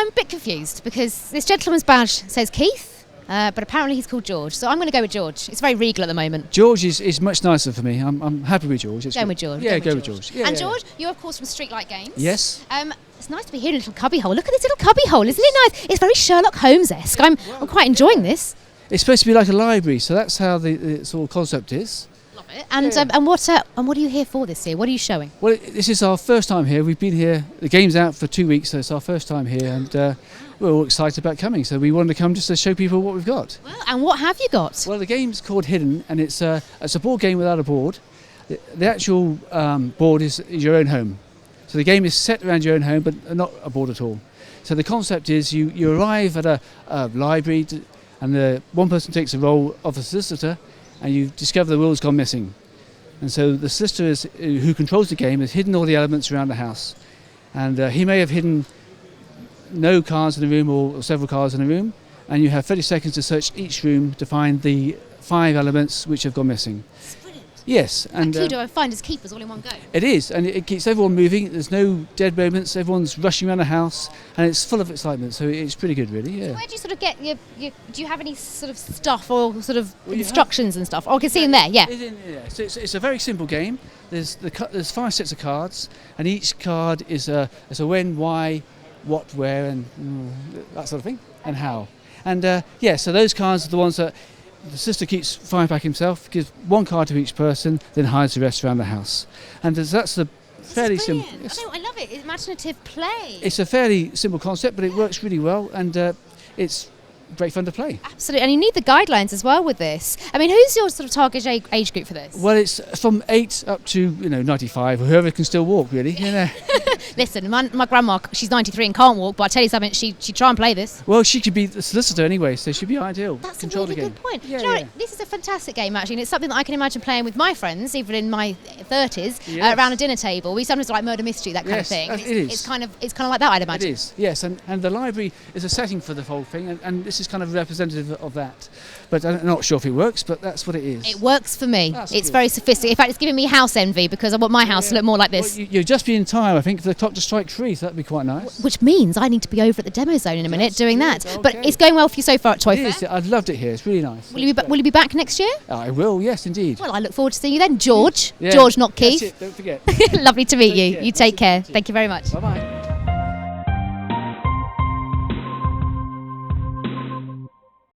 I'm a bit confused because this gentleman's badge says Keith, but apparently he's called George. So I'm going to go with George. It's very regal at the moment. George is much nicer for me. I'm happy with George. Going with George. Yeah, go with George. Yeah, and George, you're of course from Streetlight Games. Yes. It's nice to be here in a little cubby hole. Look at this little cubby hole, isn't it nice? It's very Sherlock Holmes-esque. I'm quite enjoying this. It's supposed to be like a library, so that's how the sort of concept is. Love it. And what are you here for this year? What are you showing? Well, this is our first time here. We've been here. The game's out for 2 weeks, so it's our first time here, and we're all excited about coming. So we wanted to come just to show people what we've got. Well, and what have you got? Well, the game's called Hidden, and it's a board game without a board. The actual board is your own home. So the game is set around your own home, but not a board at all. So the concept is you arrive at a library, and one person takes the role of a solicitor, and you discover the will's gone missing. And so the solicitor who controls the game has hidden all the elements around the house. And he may have hidden no cards in the room or several cards in the room, and you have 30 seconds to search each room to find the 5 elements which have gone missing. Yes, and kudo and finders keepers all in one go. It is, and it keeps everyone moving. There's no dead moments. Everyone's rushing around the house, and it's full of excitement. So it's pretty good, really. Yeah. So where do you sort of get your do you have any sort of stuff or sort of instructions and stuff? Oh, I can see in there. Yeah. So it's a very simple game. There's 5 sets of cards, and each card is a when, why, what, where, and that sort of thing, and how. And so those cards are the ones that the sister keeps 5 back himself, gives 1 card to each person, then hides the rest around the house. And that's the fairly simple. I love it. It's imaginative play. It's a fairly simple concept, but it works really well, and it's great fun to play. Absolutely, and you need the guidelines as well with this. I mean, who's your sort of target age group for this? Well, it's from 8 up to 95, or whoever can still walk, really. You know. Listen, my grandma, she's 93 and can't walk, but I tell you something, she'd try and play this. Well, she could be the solicitor anyway, so she'd be ideal. That's a really good point. This is a fantastic game, actually, and it's something that I can imagine playing with my friends, even in my 30s, around a dinner table. We sometimes like murder mystery, that kind of thing. It's kind of like that, I'd imagine. It is, yes, and the library is a setting for the whole thing, and this is kind of representative of that. But I'm not sure if it works, but that's what it is. It works for me. It's very sophisticated. In fact, it's giving me house envy because I want my house to look more like this. Well, you'll just be in time, I think, for the clock to strike 3, so that'd be quite nice. Which means I need to be over at the demo zone in a minute doing that. Okay. But it's going well for you so far at ToyFair. I've loved it here. It's really nice. Will you be back next year? I will, yes, indeed. Well, I look forward to seeing you then. George. George, not Keith. That's it, don't forget. Lovely to meet you. You take care. Thank you very much. Bye-bye.